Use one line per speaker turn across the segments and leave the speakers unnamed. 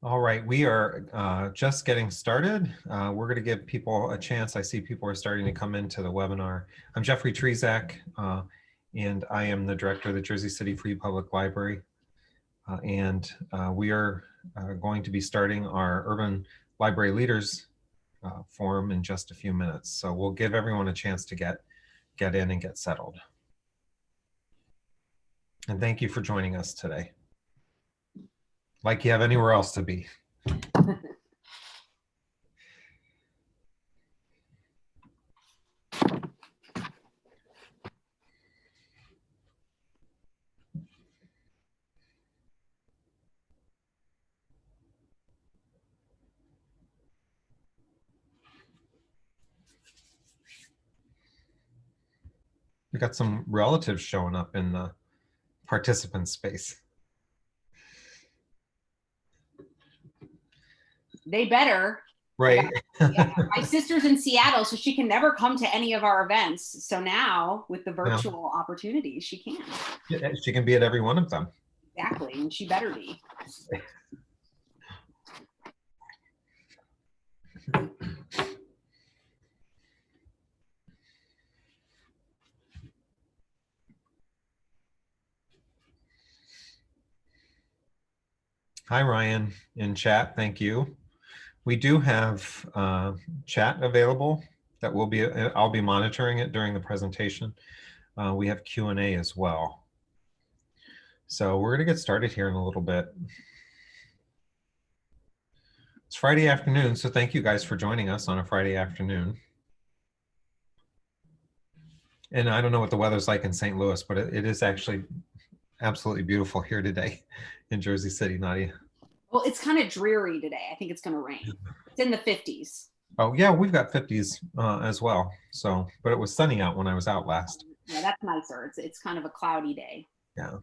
All right, we are just getting started. We're going to give people a chance. I see people are starting to come into the webinar. I'm Jeffrey Trzeciak, and I am the director of the Jersey City Free Public Library. We are going to be starting our Urban Library Leaders Forum in just a few minutes. So we'll give everyone a chance to get in and get settled. And thank you for joining us today. Like you have anywhere else to be. We got some relatives showing up in the participant space.
They better.
Right.
Yeah, my sister's in Seattle, so she can never come to any of our events. So now with the virtual opportunities, she can.
Yeah, she can be at every one of them.
Exactly, and she better be.
Hi, Ryan, in chat. Thank you. We do have chat available that I'll be monitoring it during the presentation. We have Q&A as well. So we're going to get started here in a little bit. It's Friday afternoon, so thank you guys for joining us on a Friday afternoon. And I don't know what the weather's like in St. Louis, but it is actually absolutely beautiful here today in Jersey City, Nadia.
Well, it's kind of dreary today. I think it's going to rain. It's in the 50s.
Oh yeah, we've got 50s as well. So, but it was sunny out when I was out last.
Yeah, that's nicer. It's kind of a cloudy day.
Yeah.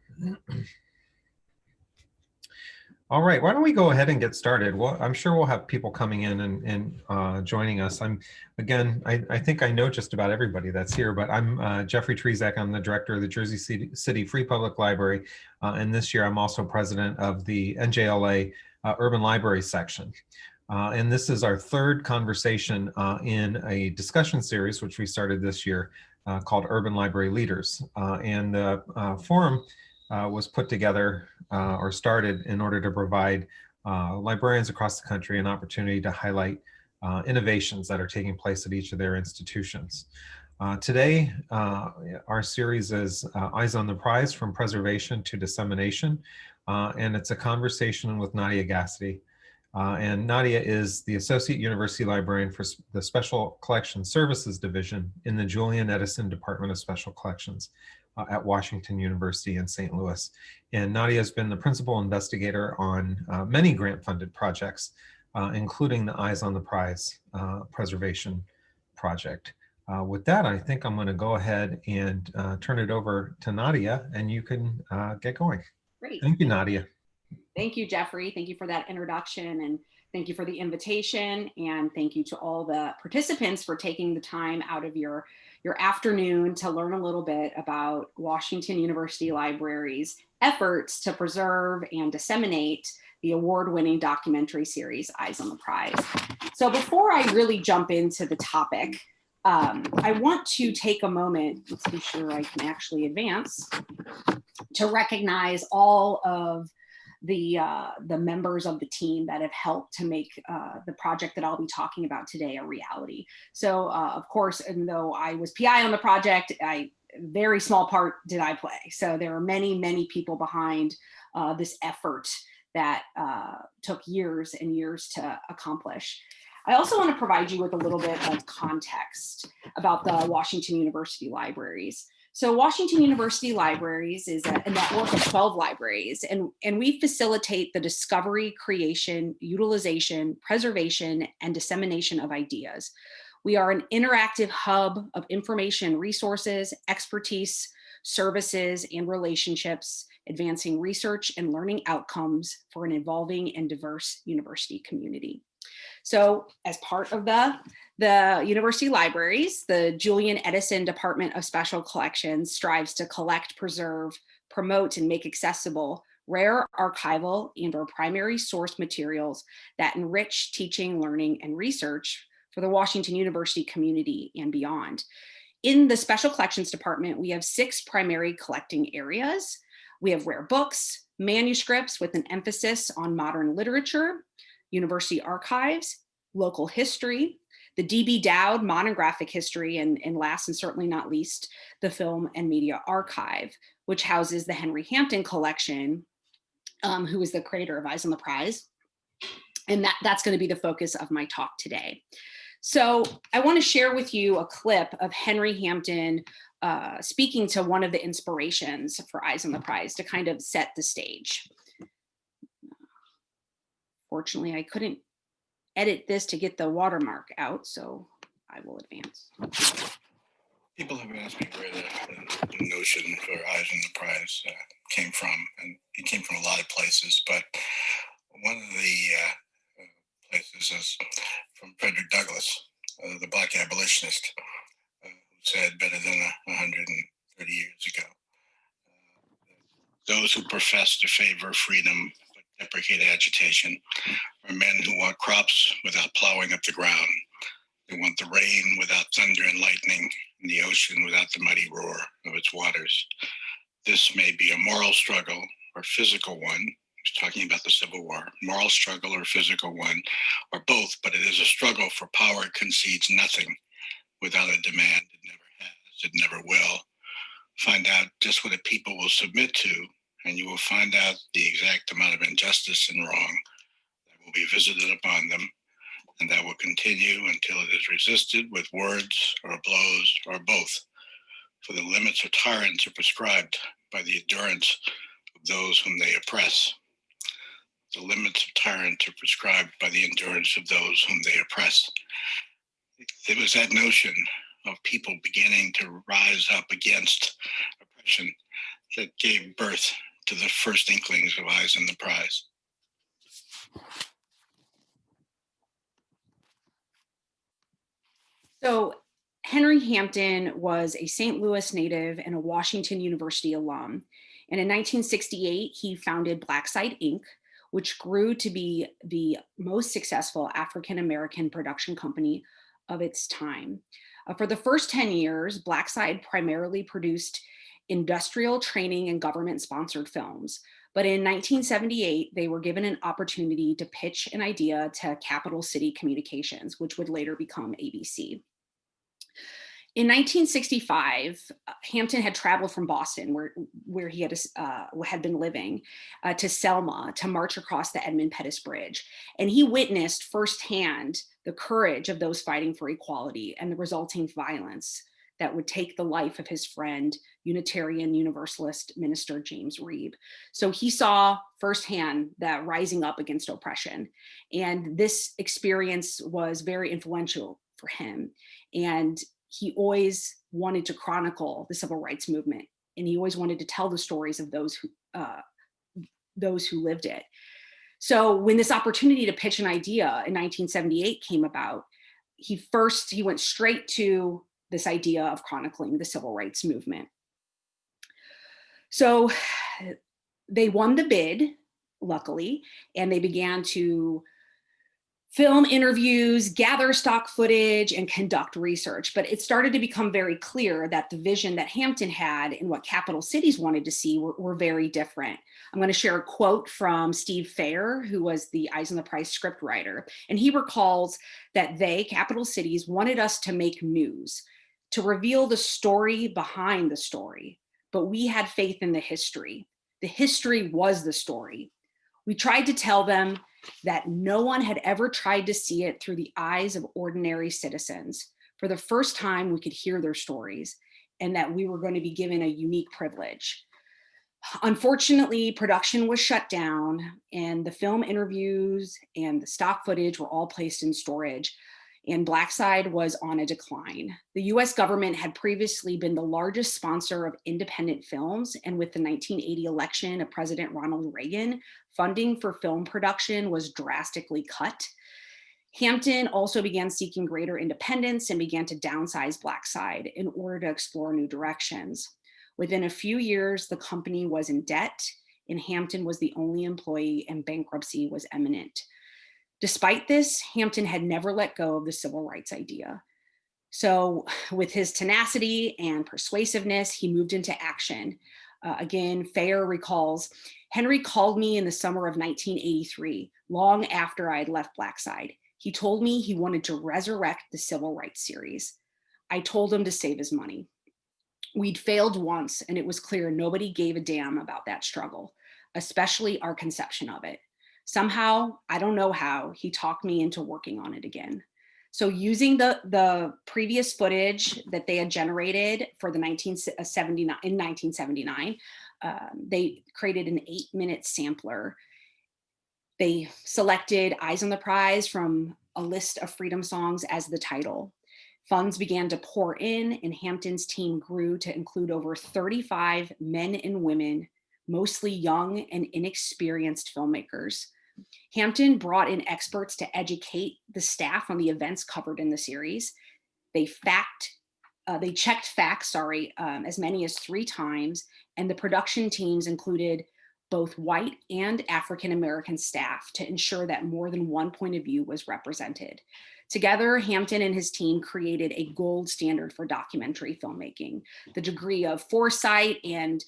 All right, why don't we go ahead and get started? Well, I'm sure we'll have people coming in and joining us. I think I know just about everybody that's here, but I'm Jeffrey Trzeciak. I'm the director of the Jersey City Free Public Library. And this year I'm also president of the NJLA Urban Libraries Section. And this is our third conversation in a discussion series, which we started this year called Urban Library Leaders. And the forum was put together or started in order to provide librarians across the country an opportunity to highlight innovations that are taking place at each of their institutions. Today, our series is Eyes on the Prize, From Preservation to Dissemination, and it's a conversation with Nadia Ghasedi. And Nadia is the Associate University Librarian for the Special Collections Services Division in the Julian Edison Department of Special Collections at Washington University in St. Louis. And Nadia has been the principal investigator on many grant-funded projects, including the Eyes on the Prize preservation project. With that, I think I'm going to go ahead and turn it over to Nadia, and you can get going.
Great.
Thank you, Nadia.
Thank you, Jeffrey. Thank you for that introduction, and thank you for the invitation, and thank you to all the participants for taking the time out of your afternoon to learn a little bit about Washington University Libraries' efforts to preserve and disseminate the award-winning documentary series, Eyes on the Prize. So before I really jump into the topic, I want to take a moment, let's be sure I can actually advance, to recognize all of the members of the team that have helped to make the project that I'll be talking about today a reality. So of course, and though I was PI on the project, very small part did I play. So there are many, many people behind this effort that took years and years to accomplish. I also want to provide you with a little bit of context about the Washington University Libraries. So Washington University Libraries is a network of 12 libraries, and we facilitate the discovery, creation, utilization, preservation, and dissemination of ideas. We are an interactive hub of information, resources, expertise, services, and relationships, advancing research and learning outcomes for an evolving and diverse university community. So as part of the university libraries, the Julian Edison Department of Special Collections strives to collect, preserve, promote, and make accessible rare archival and/or primary source materials that enrich teaching, learning, and research for the Washington University community and beyond. In the Special Collections Department, we have 6 primary collecting areas. We have rare books, manuscripts with an emphasis on modern literature, university archives, local history, the D.B. Dowd monographic history, and last and certainly not least, the Film and Media Archive, which houses the Henry Hampton collection, who is the creator of Eyes on the Prize. And that's going to be the focus of my talk today. So I want to share with you a clip of Henry Hampton speaking to one of the inspirations for Eyes on the Prize to kind of set the stage. Fortunately, I couldn't edit this to get the watermark out, so I will advance.
People have asked me where the notion for Eyes on the Prize came from, and it came from a lot of places, but one of the places is from Frederick Douglass, the Black abolitionist, who said better than 130 years ago, those who profess to favor freedom but deprecate agitation are men who want crops without plowing up the ground. They want the rain without thunder and lightning, and the ocean without the mighty roar of its waters. This may be a moral struggle or physical one. He's talking about the Civil War. Moral struggle or physical one, or both, but it is a struggle for power concedes nothing. Without a demand, it never has, it never will. Find out just what a people will submit to, and you will find out the exact amount of injustice and wrong that will be visited upon them, and that will continue until it is resisted with words or blows or both. For the limits of tyrants are prescribed by the endurance of those whom they oppress. The limits of tyrants are prescribed by the endurance of those whom they oppress. It was that notion of people beginning to rise up against oppression that gave birth to the first inklings of Eyes on the Prize.
So Henry Hampton was a St. Louis native and a Washington University alum. And in 1968, he founded Blackside Inc., which grew to be the most successful African-American production company of its time. For the first 10 years, Blackside primarily produced industrial training and government-sponsored films. But in 1978, they were given an opportunity to pitch an idea to Capital City Communications, which would later become ABC. In 1965, Hampton had traveled from Boston, where he had been living, to Selma to march across the Edmund Pettus Bridge. And he witnessed firsthand the courage of those fighting for equality and the resulting violence that would take the life of his friend, Unitarian Universalist minister James Reeb. So he saw firsthand that rising up against oppression. And this experience was very influential for him. And he always wanted to chronicle the civil rights movement, and he always wanted to tell the stories of those who lived it. So when this opportunity to pitch an idea in 1978 came about, he went straight to this idea of chronicling the civil rights movement. So they won the bid, luckily, and they began to film interviews, gather stock footage, and conduct research. But it started to become very clear that the vision that Hampton had and what capital cities wanted to see were very different. I'm going to share a quote from Steve Fair, who was the Eyes on the Prize script writer. And he recalls that they, capital cities, wanted us to make news, to reveal the story behind the story. But we had faith in the history. The history was the story. We tried to tell them that no one had ever tried to see it through the eyes of ordinary citizens. For the first time, we could hear their stories, and that we were going to be given a unique privilege. Unfortunately, production was shut down, and the film interviews and the stock footage were all placed in storage, and Blackside was on a decline. The US government had previously been the largest sponsor of independent films, and with the 1980 election of President Ronald Reagan, funding for film production was drastically cut. Hampton also began seeking greater independence and began to downsize Blackside in order to explore new directions. Within a few years, the company was in debt and Hampton was the only employee and bankruptcy was imminent. Despite this, Hampton had never let go of the civil rights idea. So with his tenacity and persuasiveness, he moved into action. Again, Fair recalls, Henry called me in the summer of 1983, long after I had left Blackside. He told me he wanted to resurrect the civil rights series. I told him to save his money. We'd failed once, and it was clear nobody gave a damn about that struggle, especially our conception of it. Somehow, I don't know how, he talked me into working on it again. So using the previous footage that they had generated for the 1979, they created an 8-minute sampler. They selected Eyes on the Prize from a list of freedom songs as the title. Funds began to pour in, and Hampton's team grew to include over 35 men and women, mostly young and inexperienced filmmakers. Hampton brought in experts to educate the staff on the events covered in the series. They checked facts, as many as 3 times, and the production teams included both white and African-American staff to ensure that more than one point of view was represented. Together, Hampton and his team created a gold standard for documentary filmmaking. The degree of foresight and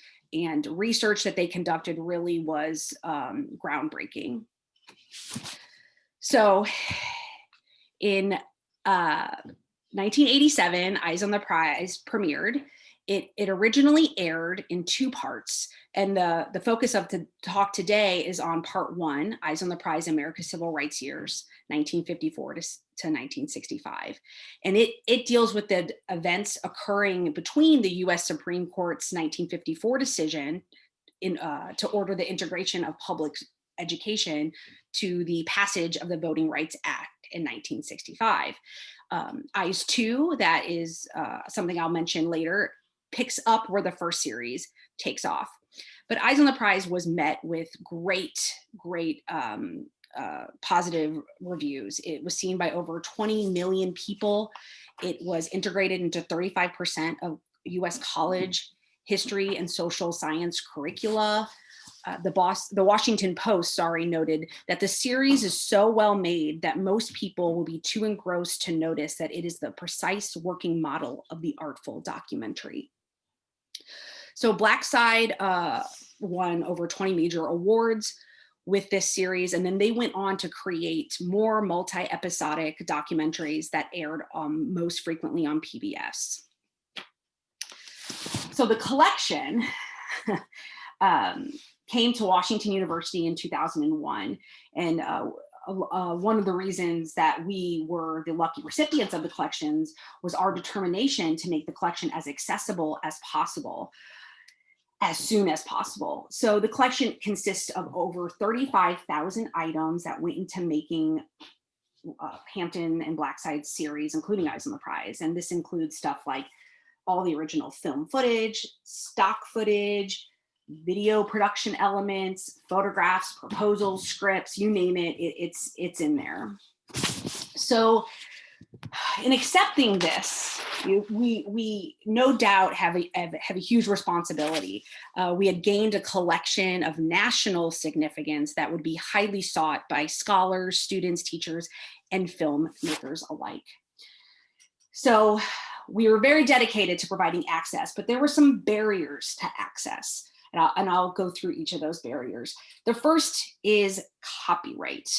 research that they conducted really was groundbreaking. So in 1987, Eyes on the Prize premiered. It originally aired in 2 parts, and the focus of the talk today is on part 1, Eyes on the Prize, America's Civil Rights Years, 1954 to 1965. And it deals with the events occurring between the US Supreme Court's 1954 decision to order the integration of public education to the passage of the Voting Rights Act in 1965. Eyes 2, that is something I'll mention later, picks up where the first series takes off. But Eyes on the Prize was met with great positive reviews. It was seen by over 20 million people. It was integrated into 35% of US college history and social science curricula. The Washington Post, noted that the series is so well made that most people will be too engrossed to notice that it is the precise working model of the artful documentary. So Blackside won over 20 major awards with this series, and then they went on to create more multi-episodic documentaries that aired most frequently on PBS. So the collection came to Washington University in 2001. And one of the reasons that we were the lucky recipients of the collections was our determination to make the collection as accessible as possible, as soon as possible. So the collection consists of over 35,000 items that went into making Hampton and Blackside series, including Eyes on the Prize. And this includes stuff like all the original film footage, stock footage, video production elements, photographs, proposals, scripts, you name it, it's in there. So in accepting this, we no doubt have a huge responsibility. We had gained a collection of national significance that would be highly sought by scholars, students, teachers, and filmmakers alike. So we were very dedicated to providing access, but there were some barriers to access. And I'll go through each of those barriers. The first is copyright.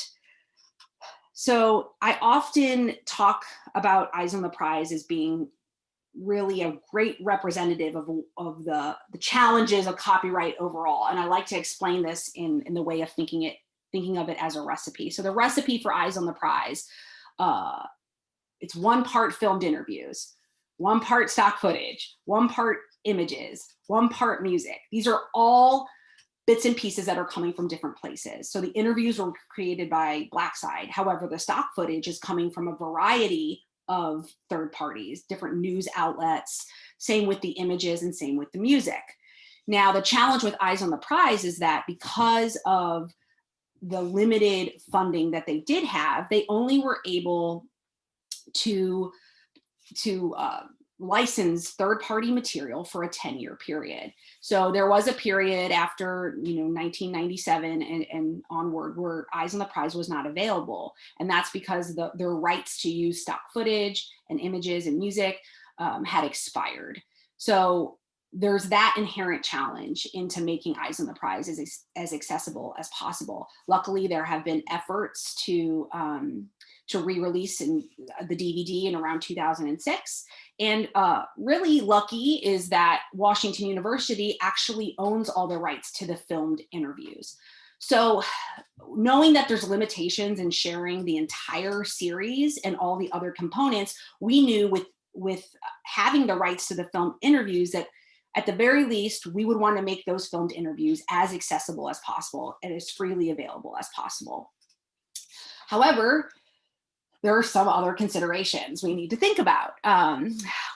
So I often talk about Eyes on the Prize as being really a great representative of the challenges of copyright overall. And I like to explain this in the way of thinking of it as a recipe. So the recipe for Eyes on the Prize, it's 1 part filmed interviews, 1 part stock footage, 1 part images, 1 part music. These are all bits and pieces that are coming from different places. So the interviews were created by Blackside. However, the stock footage is coming from a variety of third parties, different news outlets, same with the images and same with the music. Now, the challenge with Eyes on the Prize is that because of the limited funding that they did have, they only were able to license third-party material for a 10-year period. So there was a period after 1997 and onward where Eyes on the Prize was not available. And that's because their rights to use stock footage and images and music had expired. So there's that inherent challenge into making Eyes on the Prize as accessible as possible. Luckily, there have been efforts to re-release the DVD in around 2006. And really lucky is that Washington University actually owns all the rights to the filmed interviews. So knowing that there's limitations in sharing the entire series and all the other components, we knew with having the rights to the filmed interviews that at the very least, we would want to make those filmed interviews as accessible as possible and as freely available as possible. However, there are some other considerations we need to think about.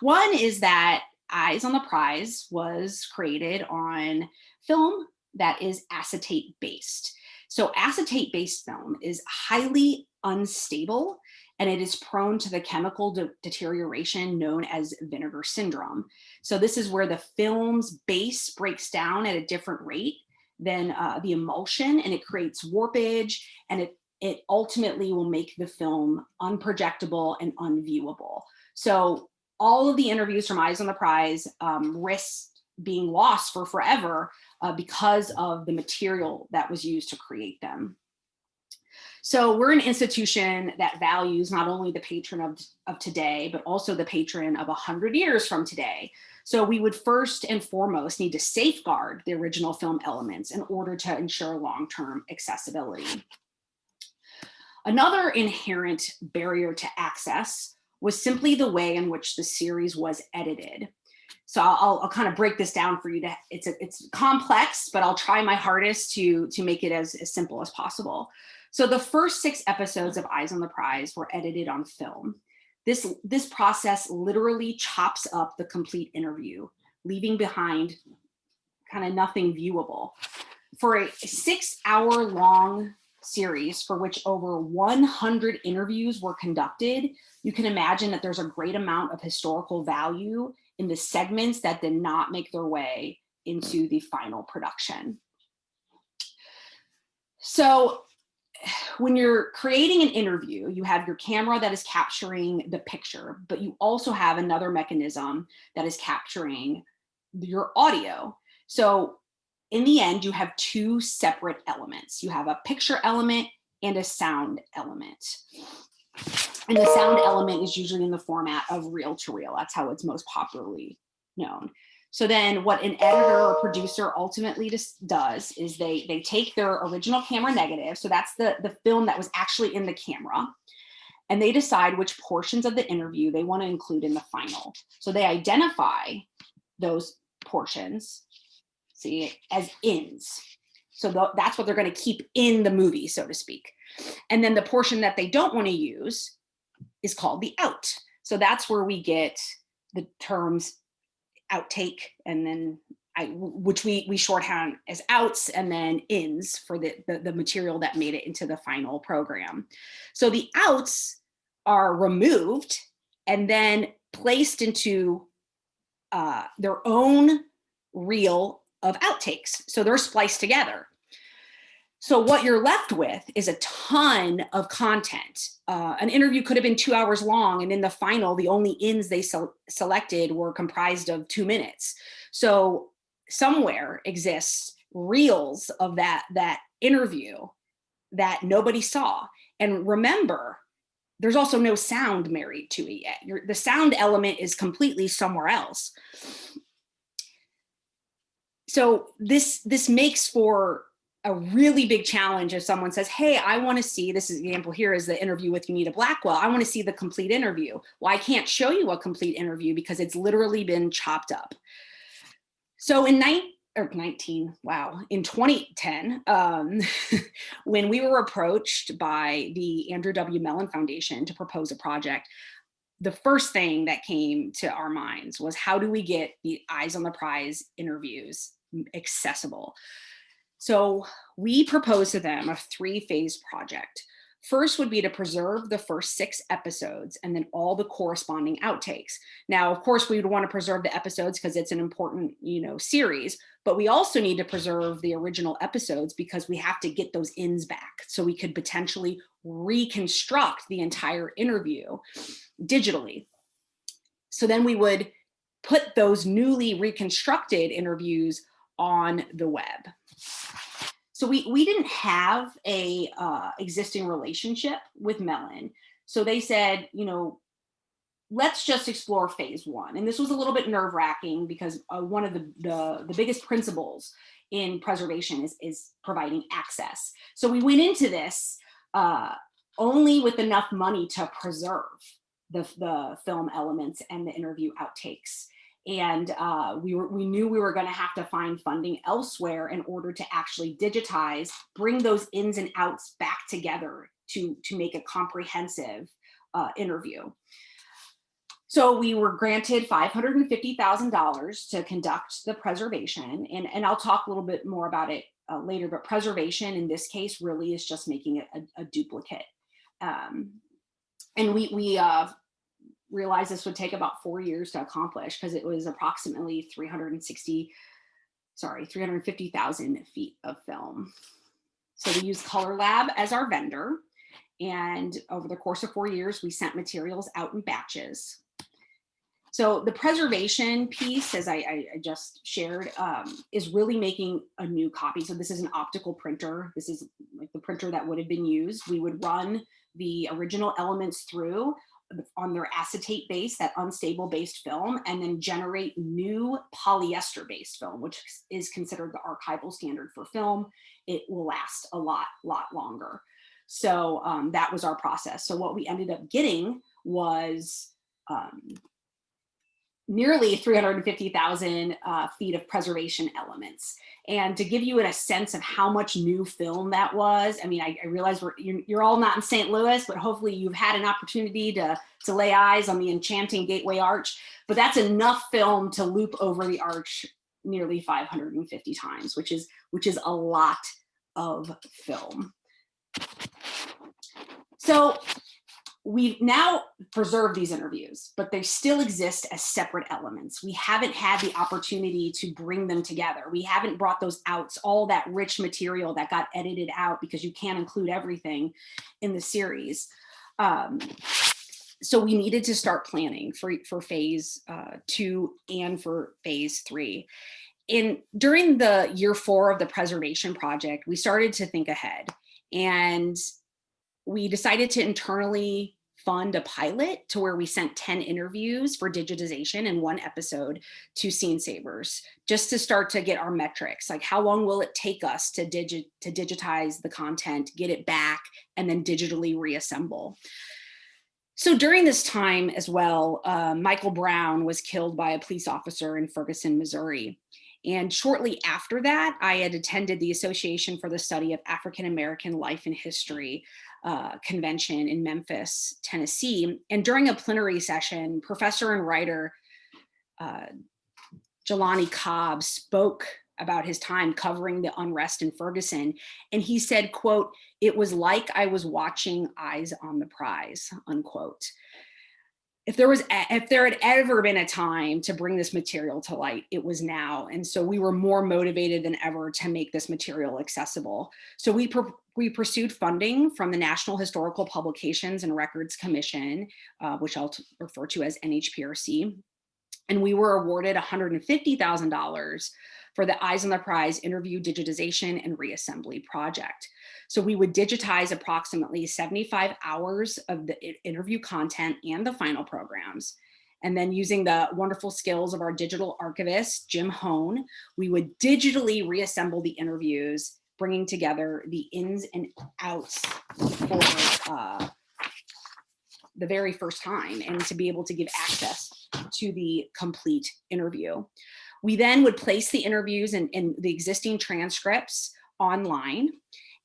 One is that Eyes on the Prize was created on film that is acetate based. So acetate based film is highly unstable and it is prone to the chemical deterioration known as vinegar syndrome. So this is where the film's base breaks down at a different rate than the emulsion, and it creates warpage, and it ultimately will make the film unprojectable and unviewable. So all of the interviews from Eyes on the Prize risk being lost for forever because of the material that was used to create them. So we're an institution that values not only the patron of today, but also the patron of 100 years from today. So we would first and foremost need to safeguard the original film elements in order to ensure long-term accessibility. Another inherent barrier to access was simply the way in which the series was edited. So I'll kind of break this down for you. It's complex, but I'll try my hardest to make it as simple as possible. So the first 6 episodes of Eyes on the Prize were edited on film. This process literally chops up the complete interview, leaving behind kind of nothing viewable. For a 6-hour-long series for which over 100 interviews were conducted, you can imagine that there's a great amount of historical value in the segments that did not make their way into the final production. So when you're creating an interview, you have your camera that is capturing the picture, but you also have another mechanism that is capturing your audio. So in the end, you have 2 separate elements. You have a picture element and a sound element. And the sound element is usually in the format of reel to reel. That's how it's most popularly known. So then what an editor or producer ultimately does is they take their original camera negative. So that's the film that was actually in the camera. And they decide which portions of the interview they want to include in the final. So they identify those portions, see, as ins. So that's what they're going to keep in the movie, so to speak. And then the portion that they don't want to use is called the out. So that's where we get the terms outtake, and then which we shorthand as outs, and then ins for the material that made it into the final program. So the outs are removed and then placed into their own reel of outtakes. So they're spliced together. So what you're left with is a ton of content. An interview could have been 2 hours long, and in the final, the only ins they selected were comprised of 2 minutes. So somewhere exists reels of that interview that nobody saw. And remember, there's also no sound married to it yet. The sound element is completely somewhere else. So this makes for a really big challenge if someone says, hey, I want to see, this example here is the interview with Unita Blackwell. I want to see the complete interview. Well, I can't show you a complete interview because it's literally been chopped up. So in 2010, when we were approached by the Andrew W. Mellon Foundation to propose a project, the first thing that came to our minds was, how do we get the Eyes on the Prize interviews accessible? So we proposed to them a 3-phase project. First would be to preserve the first 6 episodes and then all the corresponding outtakes. Now, of course, we would want to preserve the episodes because it's an important, series, but we also need to preserve the original episodes because we have to get those ins back so we could potentially reconstruct the entire interview digitally. So then we would put those newly reconstructed interviews on the web. So we didn't have a existing relationship with Mellon. So they said, let's just explore phase 1. And this was a little bit nerve-wracking because one of the biggest principles in preservation is providing access. So we went into this only with enough money to preserve the film elements and the interview outtakes. And we knew we were going to have to find funding elsewhere in order to actually digitize, bring those ins and outs back together to make a comprehensive interview. So we were granted $550,000 to conduct the preservation. And I'll talk a little bit more about it later, but preservation in this case really is just making it a duplicate. And we realized this would take about 4 years to accomplish because it was approximately 350,000 feet of film. So we used Color Lab as our vendor. And over the course of 4 years, we sent materials out in batches. So the preservation piece, as I just shared, is really making a new copy. So this is an optical printer. This is like the printer that would have been used. We would run the original elements through on their acetate base, that unstable based film, and then generate new polyester based film, which is considered the archival standard for film. It will last a lot longer. So that was our process. So what we ended up getting was nearly 350,000 feet of preservation elements. And to give you a sense of how much new film that was, I mean, I realize you're all not in St. Louis, but hopefully you've had an opportunity to lay eyes on the enchanting Gateway Arch, but that's enough film to loop over the arch nearly 550 times, which is a lot of film. So we've now preserved these interviews, but they still exist as separate elements. We haven't had the opportunity to bring them together. We haven't brought those out, all that rich material that got edited out because you can't include everything in the series. So we needed to start planning for phase 2 and for phase 3. During the year 4 of the preservation project, we started to think ahead, and we decided to internally fund a pilot to where we sent 10 interviews for digitization and 1 episode to Scene Savers, just to start to get our metrics, like how long will it take us to digitize the content, get it back, and then digitally reassemble. So during this time as well, Michael Brown was killed by a police officer in Ferguson, Missouri. And shortly after that, I had attended the Association for the Study of African American Life and History convention in Memphis, Tennessee. And during a plenary session, professor and writer Jelani Cobb spoke about his time covering the unrest in Ferguson. And he said, quote, "It was like I was watching Eyes on the Prize," unquote. If there had ever been a time to bring this material to light, it was now. And so we were more motivated than ever to make this material accessible. So we pursued funding from the National Historical Publications and Records Commission, which I'll refer to as NHPRC. And we were awarded $150,000 for the Eyes on the Prize interview digitization and reassembly project. So we would digitize approximately 75 hours of the interview content and the final programs. And then using the wonderful skills of our digital archivist, Jim Hone, we would digitally reassemble the interviews, bringing together the ins and outs for the very first time, and to be able to give access to the complete interview. We then would place the interviews and the existing transcripts online.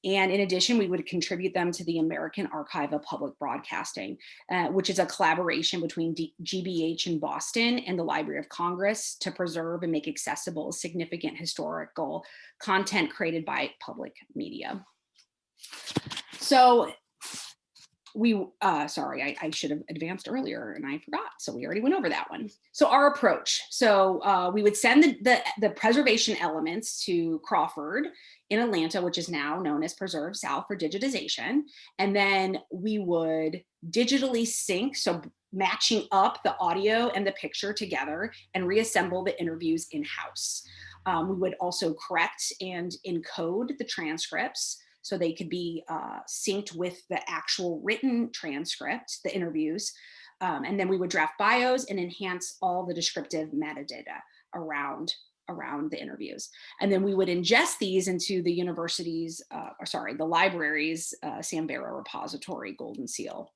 And in addition, we would contribute them to the American Archive of Public Broadcasting, which is a collaboration between GBH in Boston and the Library of Congress to preserve and make accessible significant historical content created by public media. So sorry, I should have advanced earlier and I forgot. So we already went over that one. So our approach. So we would send the preservation elements to Crawford in Atlanta, which is now known as Preserve South for digitization. And then we would digitally sync, so matching up the audio and the picture together and reassemble the interviews in-house. We would also correct and encode the transcripts so they could be synced with the actual written transcript, the interviews. And then we would draft bios and enhance all the descriptive metadata around the interviews. And then we would ingest these into the university's, the library's Sambera repository Golden Seal.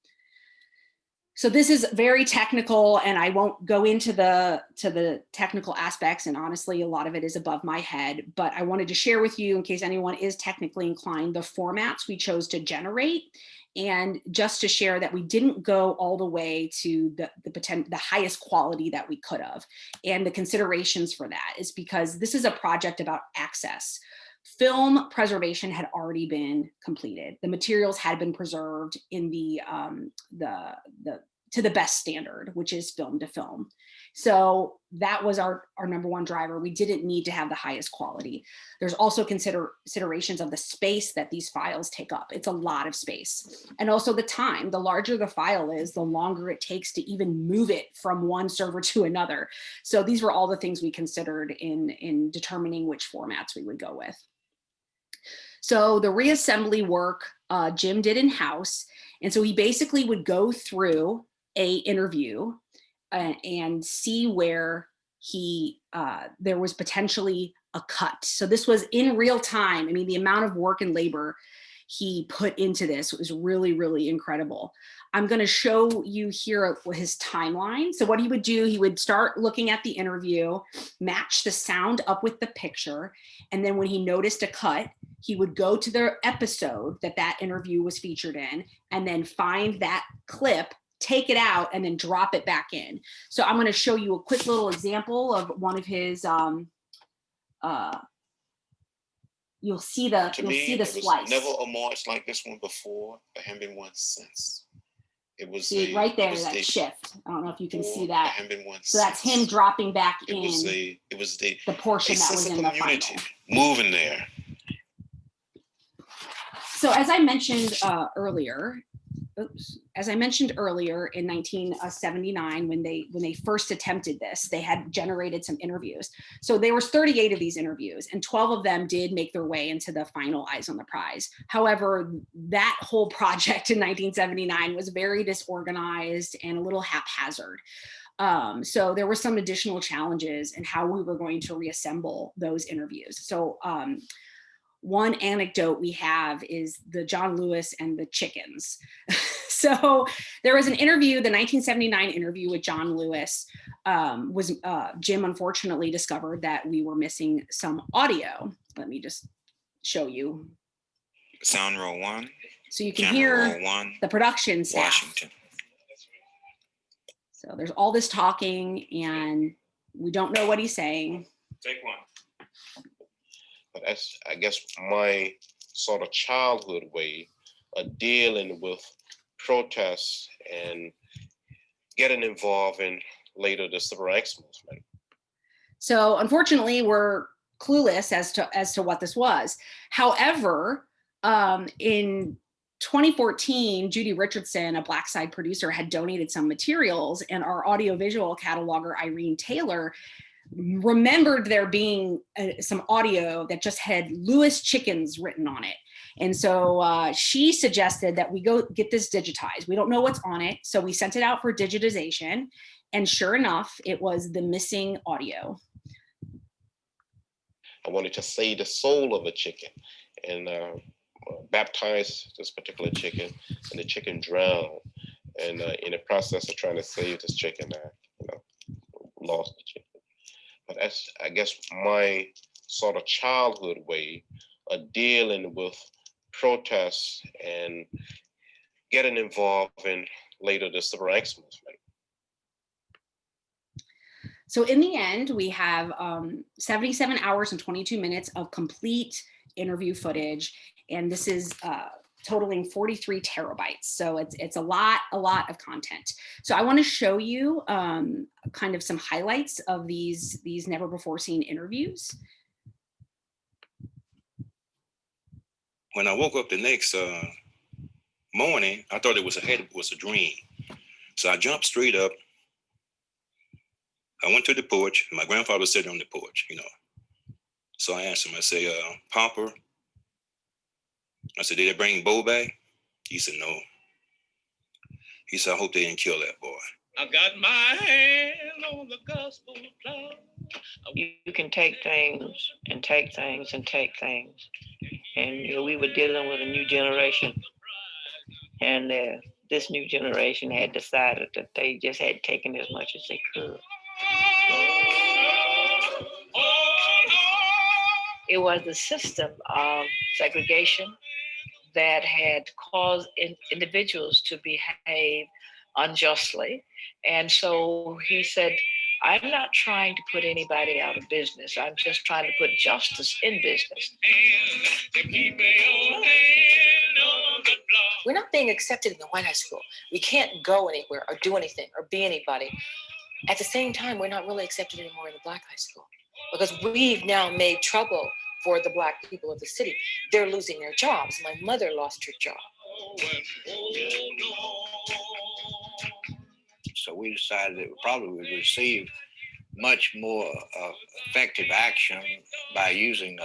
So this is very technical, and I won't go into the technical aspects, and honestly, a lot of it is above my head, but I wanted to share with you, in case anyone is technically inclined, the formats we chose to generate, and just to share that we didn't go all the way to the highest quality that we could have. And the considerations for that is because this is a project about access. Film preservation had already been completed. The materials had been preserved in to the best standard, which is film to film. So that was our number one driver. We didn't need to have the highest quality. There's also considerations of the space that these files take up. It's a lot of space. And also the time. The larger the file is, the longer it takes to even move it from one server to another. So these were all the things we considered in determining which formats we would go with. So the reassembly work Jim did in-house. And so he basically would go through a interview and see where there was potentially a cut. So this was in real time. I mean, the amount of work and labor he put into this was really, really incredible. I'm going to show you here his timeline. So what he would do, he would start looking at the interview, match the sound up with the picture. And then when he noticed a cut, he would go to the episode that interview was featured in, and then find that clip, take it out, and then drop it back in. So I'm going to show you a quick little example of one of his, you'll see the splice.
Never a march like this one before. There haven't been one since. It was
right there, that shift. I don't know if you can see that. So that's him dropping back in.
It was the
portion that was in the final.
Moving there.
So as I mentioned earlier, in 1979, when they first attempted this, they had generated some interviews. So there was 38 of these interviews, and 12 of them did make their way into the final Eyes on the Prize. However, that whole project in 1979 was very disorganized and a little haphazard. So there were some additional challenges in how we were going to reassemble those interviews. So one anecdote we have is the John Lewis and the chickens. So there was an interview, the 1979 interview with John Lewis, Jim unfortunately discovered that we were missing some audio. Let me just show you.
Sound roll one.
So you can hear the production staff.
Washington.
So there's all this talking and we don't know what he's saying.
Take one.
But that's, I guess, my sort of childhood way of dealing with protests and getting involved in later the civil rights movement.
So unfortunately, we're clueless as to what this was. However, in 2014, Judy Richardson, a Blackside producer, had donated some materials, and our audiovisual cataloger, Irene Taylor, remembered there being some audio that just had Lewis chickens written on it. And so she suggested that we go get this digitized. We don't know what's on it. So we sent it out for digitization. And sure enough, it was the missing audio.
I wanted to save the soul of a chicken and baptize this particular chicken, and the chicken drowned. And in the process of trying to save this chicken, I lost the chicken. But that's, I guess, my sort of childhood way of dealing with protests and getting involved in later the civil rights movement.
So in the end, we have 77 hours and 22 minutes of complete interview footage. And this is totaling 43 terabytes. So it's a lot of content. So I want to show you kind of some highlights of these never before seen interviews.
When I woke up the next morning, I thought it was a dream. So I jumped straight up. I went to the porch. And my grandfather was sitting on the porch, you know. So I asked him, I say, Papa, I said, did they bring Bo back? He said, no. He said, I hope they didn't kill that boy.
I got my hand on the gospel plow. You can take things and take things and take things. And you know, we were dealing with a new generation. And this new generation had decided that they just had taken as much as they could. It was the system of segregation that had caused individuals to behave unjustly. And so he said, I'm not trying to put anybody out of business. I'm just trying to put justice in business.
We're not being accepted in the white high school. We can't go anywhere or do anything or be anybody. At the same time, we're not really accepted anymore in the black high school because we've now made trouble for the black people of the city. They're losing their jobs. My mother lost her job.
So we decided that we probably would receive much more effective action by using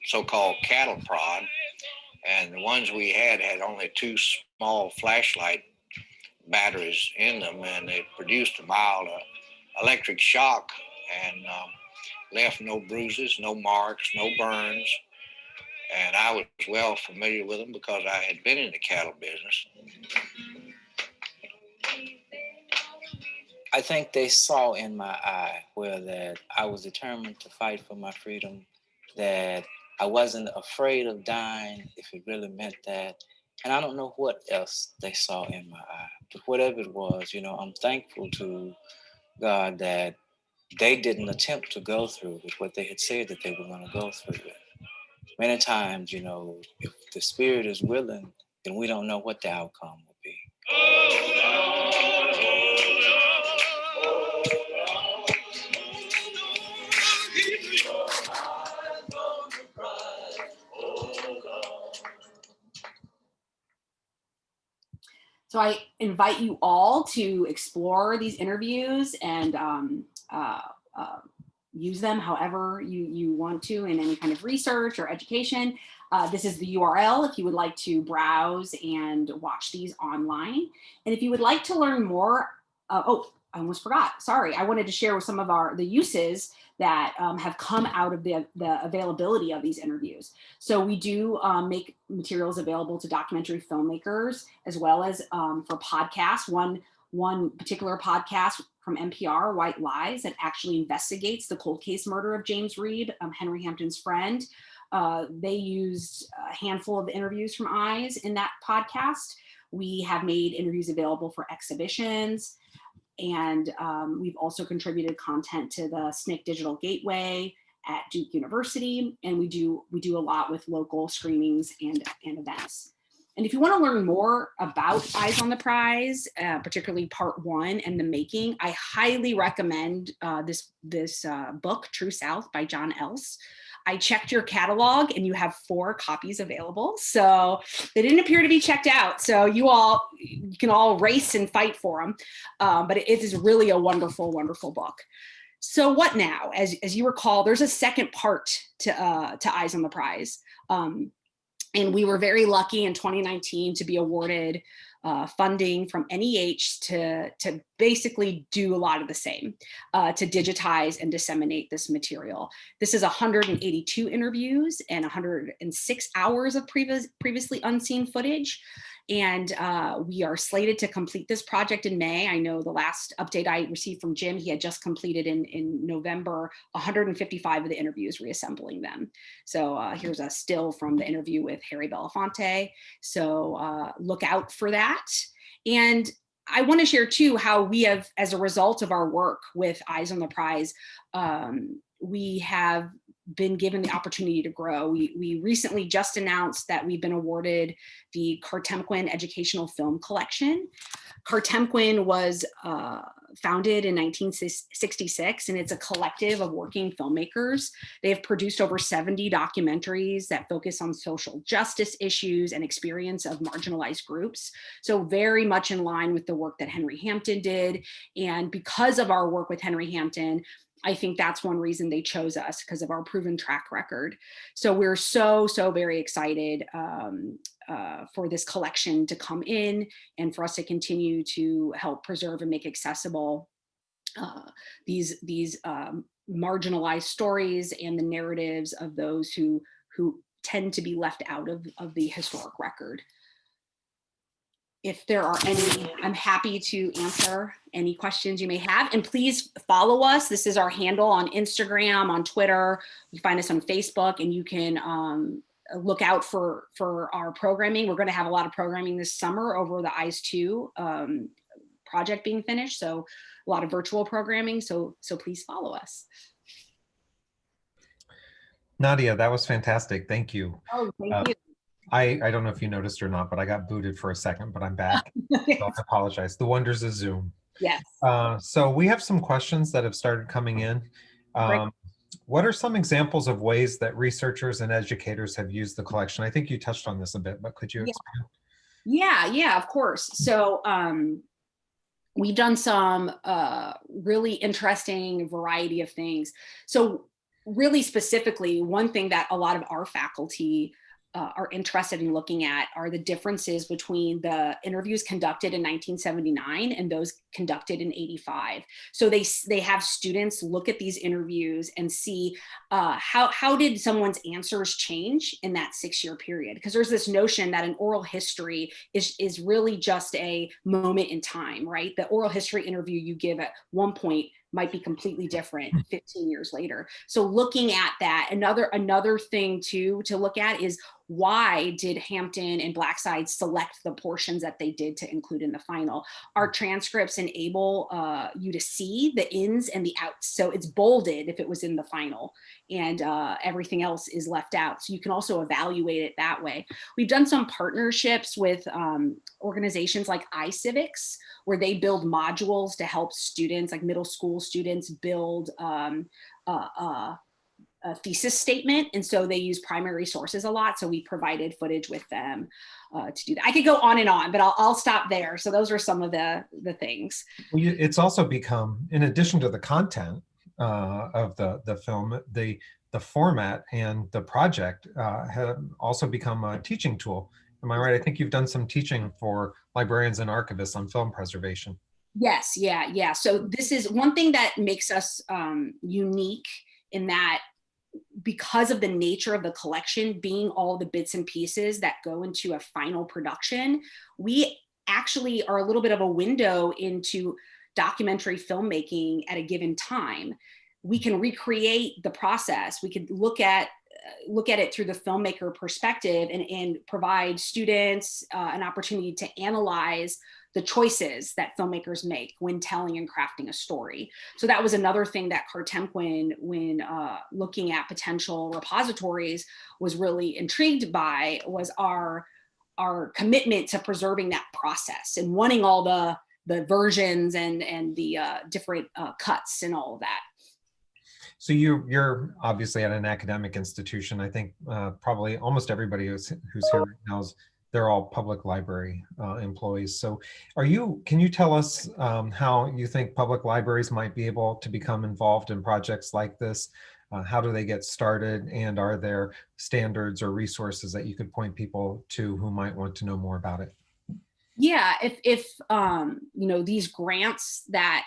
so-called cattle prod. And the ones we had only 2 small flashlight batteries in them, and they produced a mild electric shock and left no bruises, no marks, no burns. And I was well familiar with them because I had been in the cattle business.
I think they saw in my eye where that I was determined to fight for my freedom, that I wasn't afraid of dying if it really meant that. And I don't know what else they saw in my eye, but whatever it was, you know, I'm thankful to God that they didn't attempt to go through with what they had said that they were going to go through with. Many times, you know, if the spirit is willing, then we don't know what the outcome will be.
So I invite you all to explore these interviews and use them however you want to in any kind of research or education. This is the URL if you would like to browse and watch these online. And if you would like to learn more, oh, I almost forgot, sorry. I wanted to share with some of the uses that have come out of the availability of these interviews. So we do make materials available to documentary filmmakers as well as for podcasts. One particular podcast from NPR, White Lies, that actually investigates the cold case murder of James Reeb, Henry Hampton's friend. They used a handful of interviews from Eyes in that podcast. We have made interviews available for exhibitions. And we've also contributed content to the SNCC Digital Gateway at Duke University. And we do a lot with local screenings and events. And if you want to learn more about Eyes on the Prize, particularly part 1 and the making, I highly recommend this book, True South by John Else. I checked your catalog and you have 4 copies available. So they didn't appear to be checked out. So you can all race and fight for them. But it is really a wonderful, wonderful book. So what now? As you recall, there's a second part to Eyes on the Prize. And we were very lucky in 2019 to be awarded funding from NEH to basically do a lot of the same, to digitize and disseminate this material. This is 182 interviews and 106 hours of previously unseen footage. And we are slated to complete this project in May. I know the last update I received from Jim, he had just completed in November, 155 of the interviews, reassembling them. So here's a still from the interview with Harry Belafonte. So look out for that. And I want to share too how we have, as a result of our work with Eyes on the Prize, we have been given the opportunity to grow. We recently just announced that we've been awarded the Kartemquin Educational Film Collection. Kartemquin was founded in 1966, and it's a collective of working filmmakers. They have produced over 70 documentaries that focus on social justice issues and experience of marginalized groups. So very much in line with the work that Henry Hampton did. And because of our work with Henry Hampton, I think that's one reason they chose us, because of our proven track record. So we're so very excited for this collection to come in and for us to continue to help preserve and make accessible these marginalized stories and the narratives of those who tend to be left out of the historic record. If there are any, I'm happy to answer any questions you may have. And please follow us. This is our handle on Instagram, on Twitter. You find us on Facebook, and you can look out for our programming. We're going to have a lot of programming this summer over the EYES 2 project being finished. So a lot of virtual programming. So please follow us.
Nadia, that was fantastic. Thank you.
Oh, thank you.
I don't know if you noticed or not, but I got booted for a second, but I'm back. So I apologize. The wonders of Zoom.
Yes.
So we have some questions that have started coming in. What are some examples of ways that researchers and educators have used the collection? I think you touched on this a bit, but could you expand?
Yeah, of course. So we've done some really interesting variety of things. So really specifically, one thing that a lot of our faculty are interested in looking at are the differences between the interviews conducted in 1979 and those conducted in 85. So they have students look at these interviews and see how did someone's answers change in that 6-year period? Because there's this notion that an oral history is really just a moment in time, right? The oral history interview you give at one point might be completely different 15 years later. So looking at that, another thing too to look at is, why did Hampton and Blackside select the portions that they did to include in the final? Our transcripts enable you to see the ins and the outs. So it's bolded if it was in the final, and everything else is left out. So you can also evaluate it that way. We've done some partnerships with organizations like iCivics, where they build modules to help students, like middle school students, build a thesis statement. And so they use primary sources a lot. So we provided footage with them to do that. I could go on and on, but I'll stop there. So those are some of the things.
Well, it's also become, in addition to the content of the film, the format and the project have also become a teaching tool. Am I right? I think you've done some teaching for librarians and archivists on film preservation.
Yes, yeah. So this is one thing that makes us unique, in that because of the nature of the collection being all the bits and pieces that go into a final production, we actually are a little bit of a window into documentary filmmaking at a given time. We can recreate the process. We could look at it through the filmmaker perspective and provide students an opportunity to analyze the choices that filmmakers make when telling and crafting a story. So that was another thing that Kartemquin, when looking at potential repositories, was really intrigued by, was our commitment to preserving that process and wanting all the versions and the different cuts and all of that.
So you're obviously at an academic institution. I think probably almost everybody who's here right now they're all public library employees. So can you tell us how you think public libraries might be able to become involved in projects like this? How do they get started? And are there standards or resources that you could point people to who might want to know more about it?
Yeah, if these grants that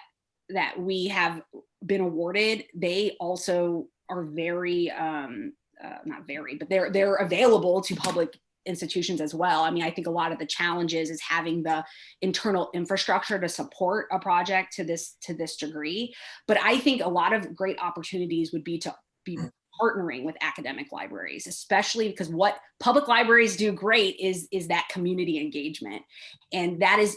we have been awarded, they also are very, not very, but they're available to public institutions as well. I mean, I think a lot of the challenges is having the internal infrastructure to support a project to this degree. But I think a lot of great opportunities would be to be partnering with academic libraries, especially because what public libraries do great is that community engagement. And that is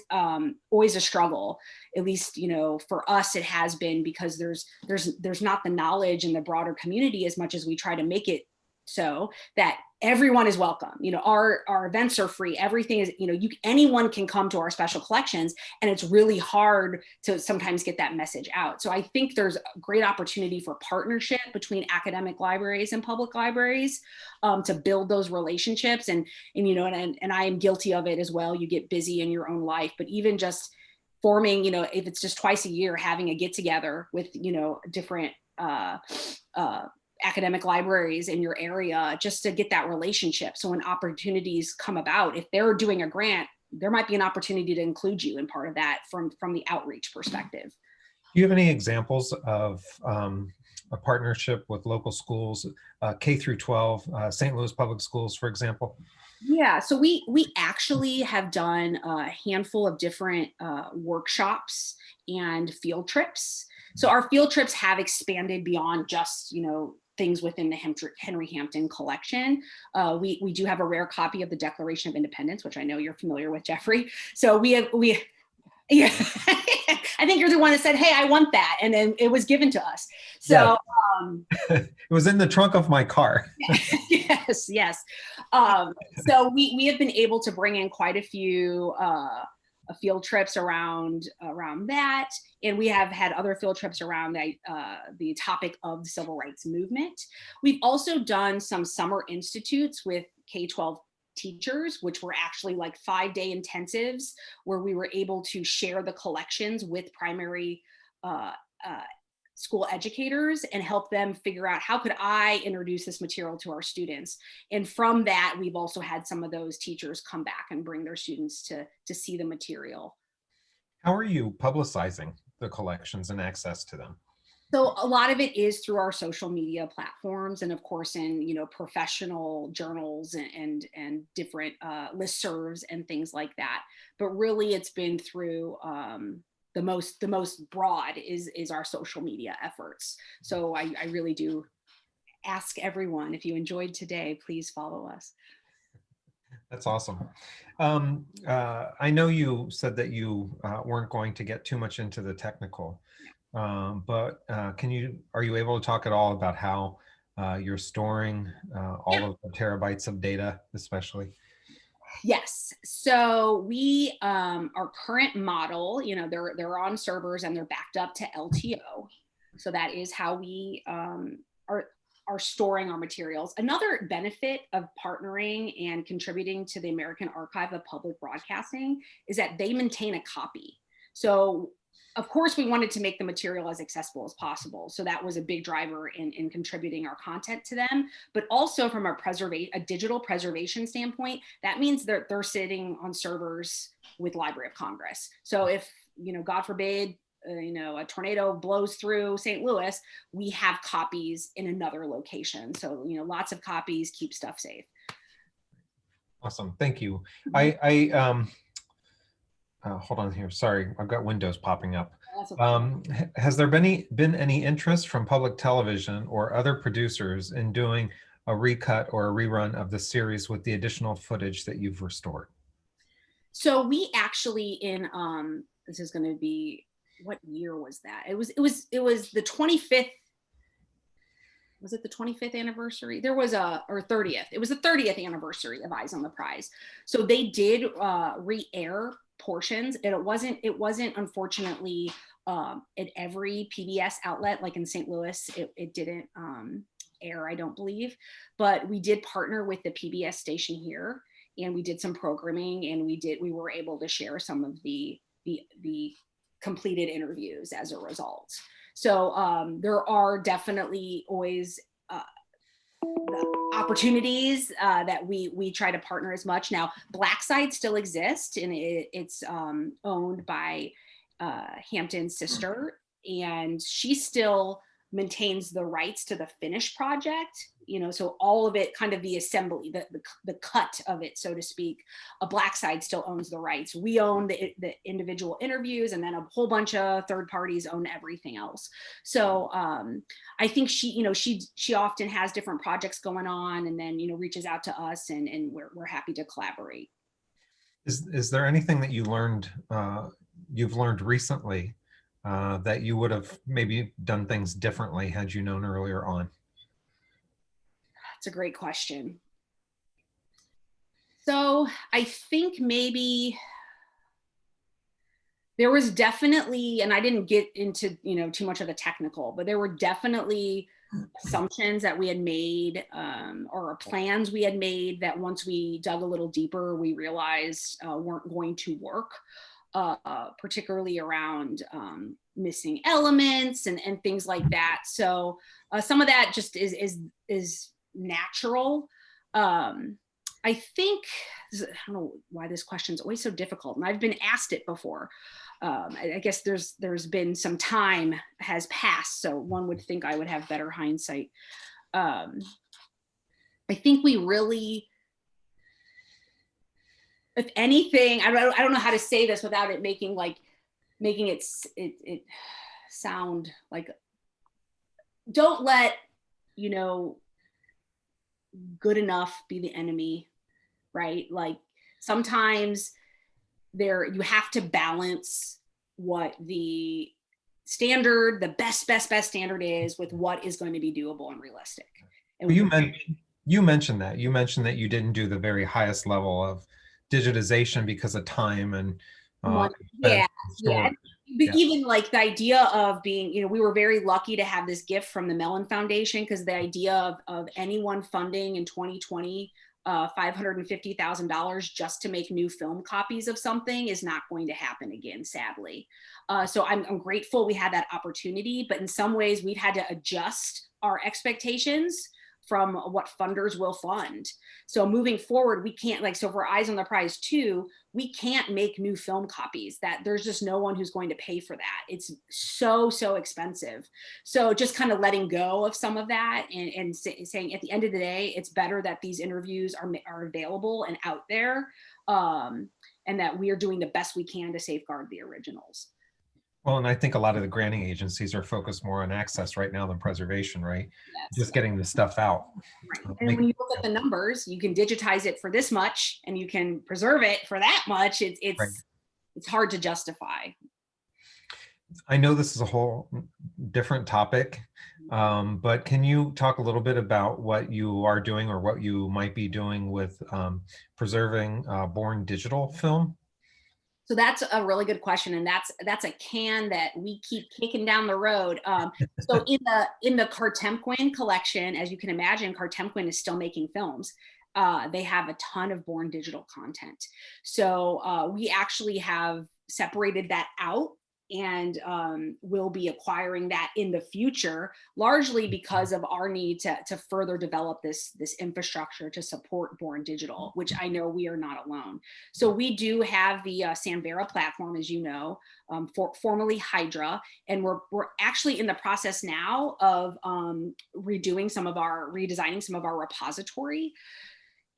always a struggle, at least, you know, for us, it has been, because there's not the knowledge in the broader community as much as we try to make it so that everyone is welcome. You know, our events are free. Everything is, you know, anyone can come to our special collections, and it's really hard to sometimes get that message out. So I think there's a great opportunity for partnership between academic libraries and public libraries to build those relationships. And you know, and I am guilty of it as well. You get busy in your own life, but even just forming, you know, if it's just twice a year, having a get together with, you know, different academic libraries in your area, just to get that relationship. So when opportunities come about, if they're doing a grant, there might be an opportunity to include you in part of that from the outreach perspective.
Do you have any examples of a partnership with local schools, K through 12, St. Louis Public Schools, for example?
Yeah, so we actually have done a handful of different workshops and field trips. So our field trips have expanded beyond just, you know, things within the Henry Hampton collection. We do have a rare copy of the Declaration of Independence, which I know you're familiar with, Jeffrey. So yeah, I think you're the one that said, hey, I want that. And then it was given to us. So
yeah. It was in the trunk of my car.
yes. So we have been able to bring in quite a few field trips around that, and we have had other field trips around the topic of the civil rights movement. We've also done some summer institutes with K-12 teachers, which were actually like 5-day intensives where we were able to share the collections with primary school educators and help them figure out, how could I introduce this material to our students? And from that, we've also had some of those teachers come back and bring their students to see the material.
How are you publicizing the collections and access to them?
So a lot of it is through our social media platforms, and of course in, you know, professional journals and different listservs and things like that. But really it's been through the most broad is our social media efforts. So I really do ask everyone, if you enjoyed today, please follow us.
That's awesome. I know you said that you weren't going to get too much into the technical, but are you able to talk at all about how you're storing all of the terabytes of data, especially?
Yes. So we, our current model, you know, they're on servers and they're backed up to LTO. So that is how we are storing our materials. Another benefit of partnering and contributing to the American Archive of Public Broadcasting is that they maintain a copy. So of course we wanted to make the material as accessible as possible. So that was a big driver in contributing our content to them, but also from a digital preservation standpoint, that means they're sitting on servers with Library of Congress. So if, you know, God forbid, you know, a tornado blows through St. Louis, we have copies in another location. So, you know, lots of copies, keep stuff safe.
Awesome, thank you. Hold on here. Sorry, I've got windows popping up. Has there been any interest from public television or other producers in doing a recut or a rerun of the series with the additional footage that you've restored?
So we actually this is going to be, what year was that? It was the 25th. Was it the 25th anniversary? There was or 30th. It was the 30th anniversary of Eyes on the Prize. So they did re-air portions. It wasn't unfortunately at every PBS outlet, like in St. Louis, it didn't air, I don't believe, but we did partner with the PBS station here, and we did some programming, and we were able to share some of the completed interviews as a result. So there are definitely always opportunities that we try to partner as much. Now, Blackside still exists, and it's owned by Hampton's sister, and she still maintains the rights to the finished project, you know, so all of it, kind of the assembly, the cut of it, so to speak. A Blackside still owns the rights. We own the individual interviews, and then a whole bunch of third parties own everything else. So I think she, you know, she often has different projects going on, and then, you know, reaches out to us, and we're happy to collaborate.
Is there anything that you learned, you've learned recently, that you would have maybe done things differently had you known earlier on?
That's a great question. So I think maybe there was definitely, and I didn't get into, you know, too much of the technical, but there were definitely assumptions that we had made, or plans we had made that once we dug a little deeper, we realized weren't going to work, particularly around missing elements and things like that. So some of that just is natural. I think, I don't know why this question is always so difficult, and I've been asked it before. I guess there's been some time has passed, so one would think I would have better hindsight. I think we really, if anything, I don't know how to say this without it making it sound like, don't let, you know, good enough be the enemy, right? Like sometimes you have to balance what the standard, the best standard is, with what is going to be doable and realistic. And
well, you mentioned that you didn't do the very highest level of digitization because of time and
yeah. But
yeah.
even like the idea of being, you know, we were very lucky to have this gift from the Mellon Foundation, because the idea of anyone funding in 2020 $550,000 just to make new film copies of something is not going to happen again, sadly. So I'm grateful we had that opportunity, but in some ways we've had to adjust our expectations from what funders will fund. So moving forward, we can't, like, so for Eyes on the Prize 2, we can't make new film copies. That there's just no one who's going to pay for that. It's so expensive. So just kind of letting go of some of that and saying at the end of the day, it's better that these interviews are available and out there, and that we are doing the best we can to safeguard the originals.
Well, and I think a lot of the granting agencies are focused more on access right now than preservation, right? Yes. Just getting the stuff out.
Right. And when you look at the numbers, you can digitize it for this much and you can preserve it for that much. It's hard to justify.
I know this is a whole different topic, but can you talk a little bit about what you are doing or what you might be doing with preserving born digital film?
So that's a really good question, and that's a can that we keep kicking down the road. So in the Kartemquin collection, as you can imagine, Kartemquin is still making films. They have a ton of born digital content. So we actually have separated that out, and we'll be acquiring that in the future, largely because of our need to further develop this infrastructure to support born digital, which I know we are not alone. So we do have the Sanvera platform, as you know, formerly Hydra, and we're actually in the process now of redesigning some of our repository.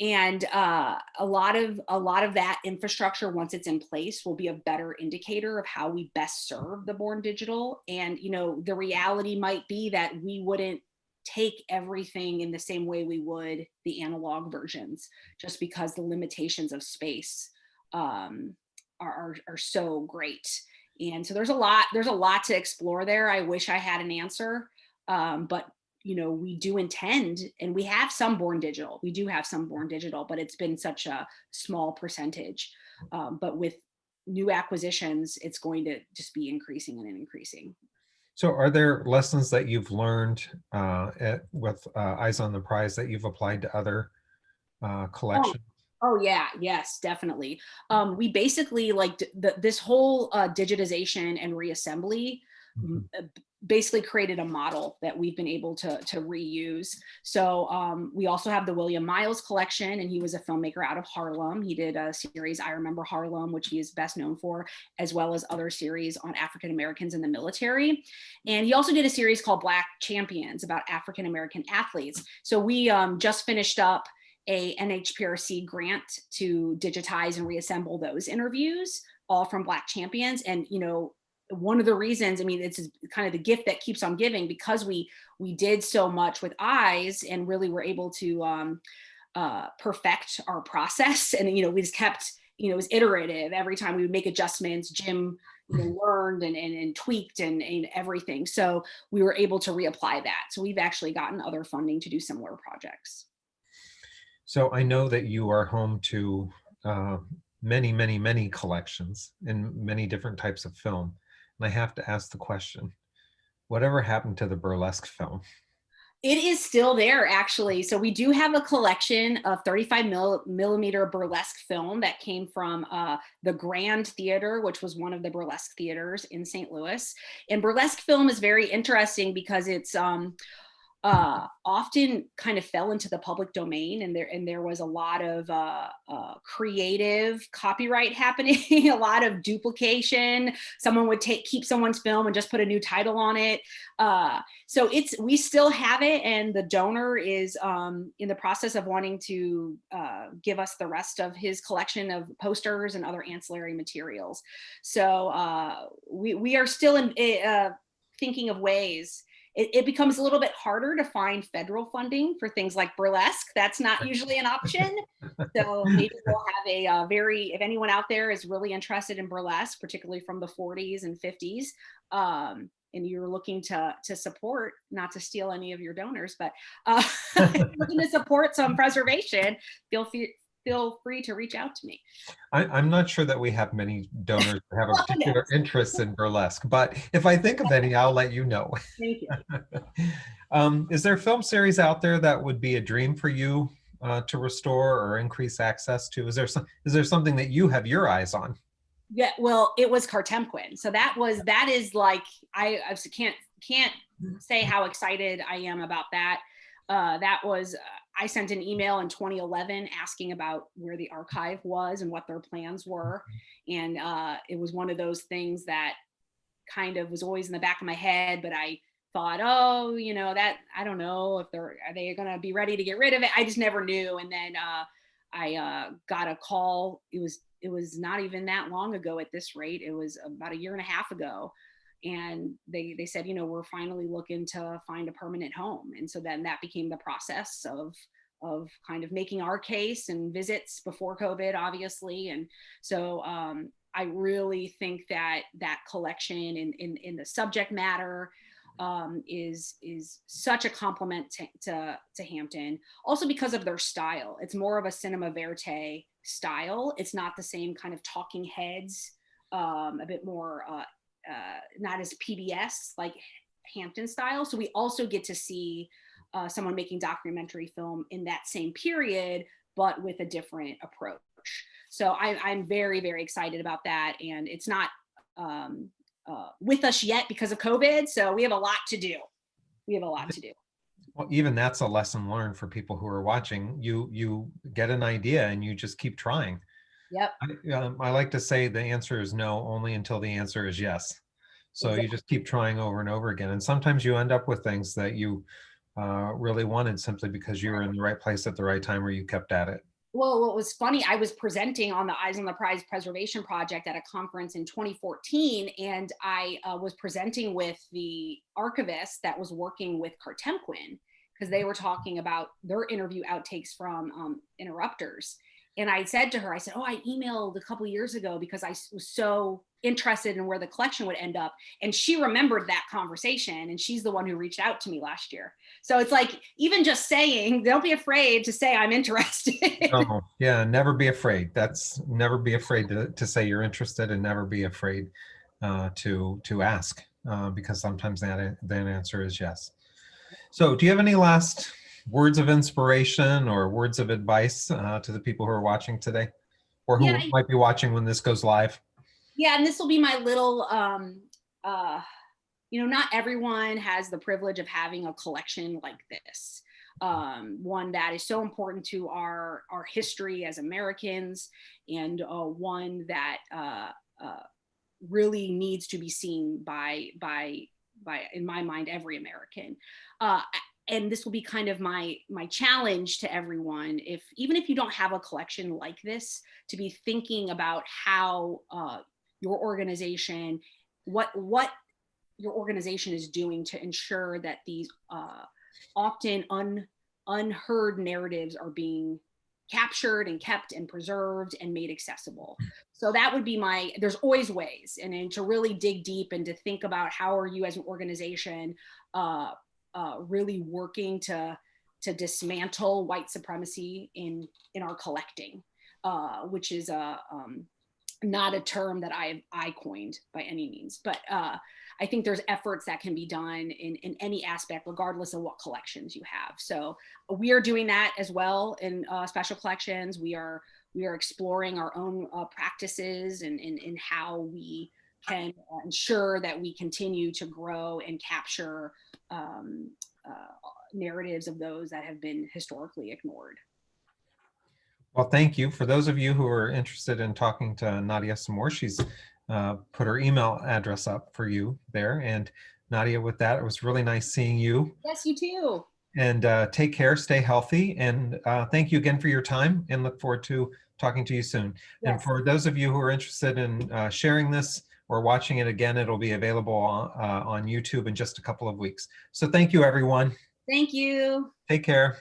And a lot of that infrastructure, once it's in place, will be a better indicator of how we best serve the born digital. And, you know, the reality might be that we wouldn't take everything in the same way we would the analog versions, just because the limitations of space are so great. And so there's a lot to explore there. I wish I had an answer, but you know, we do intend, and we have some born digital. We do have some born digital, but it's been such a small percentage. But with new acquisitions, it's going to just be increasing and increasing.
So are there lessons that you've learned with Eyes on the Prize that you've applied to other collections?
Oh yeah, yes, definitely. We basically, like, this whole digitization and reassembly basically created a model that we've been able to reuse. So we also have the William Miles collection, and he was a filmmaker out of Harlem. He did a series, I Remember Harlem, which he is best known for, as well as other series on African Americans in the military. And he also did a series called Black Champions about African American athletes. So we just finished up a NHPRC grant to digitize and reassemble those interviews, all from Black champions. And, you know, one of the reasons, I mean, it's kind of the gift that keeps on giving, because we did so much with eyes and really were able to perfect our process. And, you know, we just kept, you know, it was iterative. Every time we would make adjustments, Jim, you know, learned and tweaked and everything. So we were able to reapply that. So we've actually gotten other funding to do similar projects.
So I know that you are home to many, many, many collections and many different types of film. And I have to ask the question, whatever happened to the burlesque film?
It is still there, actually. So we do have a collection of 35 millimeter burlesque film that came from the Grand Theater, which was one of the burlesque theaters in St. Louis. And burlesque film is very interesting because it's often kind of fell into the public domain, and there was a lot of creative copyright happening, a lot of duplication. Someone would keep someone's film and just put a new title on it. So we still have it, and the donor is in the process of wanting to give us the rest of his collection of posters and other ancillary materials. So we are still thinking of ways. It becomes a little bit harder to find federal funding for things like burlesque. That's not usually an option. So maybe we'll have if anyone out there is really interested in burlesque, particularly from the 40s and 50s, and you're looking to support, not to steal any of your donors, but looking to support some preservation, feel free to reach out to me.
I'm not sure that we have many donors who have a particular interest in burlesque, but if I think of any, I'll let you know.
Thank you.
Is there a film series out there that would be a dream for you to restore or increase access to? Is there something that you have your eyes on?
Yeah, well, it was Kartemquin. So that is like, I can't say how excited I am about that. That was, I sent an email in 2011 asking about where the archive was and what their plans were. And it was one of those things that kind of was always in the back of my head, but I thought, oh, you know, that, I don't know if are they going to be ready to get rid of it? I just never knew. And then I got a call. It was not even that long ago at this rate. It was about a year and a half ago. And they said, you know, we're finally looking to find a permanent home. And so then that became the process of kind of making our case, and visits before COVID, obviously. And so I really think that collection in the subject matter is such a compliment to Hampton, also because of their style. It's more of a cinema verite style. It's not the same kind of talking heads, a bit more not as PBS like Hampton style. So we also get to see someone making documentary film in that same period, but with a different approach. So I'm very, very excited about that. And it's not with us yet because of COVID. So we have a lot to do. Well,
even that's a lesson learned for people who are watching. You get an idea and you just keep trying.
Yep.
I like to say the answer is no, only until the answer is yes. So exactly. You just keep trying over and over again. And sometimes you end up with things that you really wanted simply because you were in the right place at the right time, or you kept at it.
Well, what was funny, I was presenting on the Eyes on the Prize Preservation Project at a conference in 2014, and I was presenting with the archivist that was working with Kartemquin, because they were talking about their interview outtakes from Interrupters. And I said to her, I said, oh, I emailed a couple of years ago because I was so interested in where the collection would end up. And she remembered that conversation, and she's the one who reached out to me last year. So it's like, even just saying, don't be afraid to say I'm interested.
Oh, yeah, never be afraid. Never be afraid to say you're interested, and never be afraid to ask, because sometimes that answer is yes. So do you have any last words of inspiration or words of advice to the people who are watching today, or who might be watching when this goes live?
Yeah, and this will be my little, you know, not everyone has the privilege of having a collection like this. One that is so important to our history as Americans, and one that really needs to be seen by, in my mind, every American. And this will be kind of my challenge to everyone, even if you don't have a collection like this, to be thinking about how your organization, what your organization is doing to ensure that these often unheard narratives are being captured and kept and preserved and made accessible. So that would be there's always ways, and to really dig deep and to think about how are you as an organization really working to dismantle white supremacy in our collecting, which is not a term that I coined by any means, but I think there's efforts that can be done in any aspect, regardless of what collections you have. So we are doing that as well in special collections. We are exploring our own practices and how we can ensure that we continue to grow and capture narratives of those that have been historically ignored.
Well, thank you. For those of you who are interested in talking to Nadia some more, she's put her email address up for you there. And Nadia, with that, it was really nice seeing you.
Yes, you too.
And take care, stay healthy, and thank you again for your time, and look forward to talking to you soon. Yes. And for those of you who are interested in sharing this or watching it again, it'll be available on YouTube in just a couple of weeks. So thank you, everyone.
Thank you.
Take care.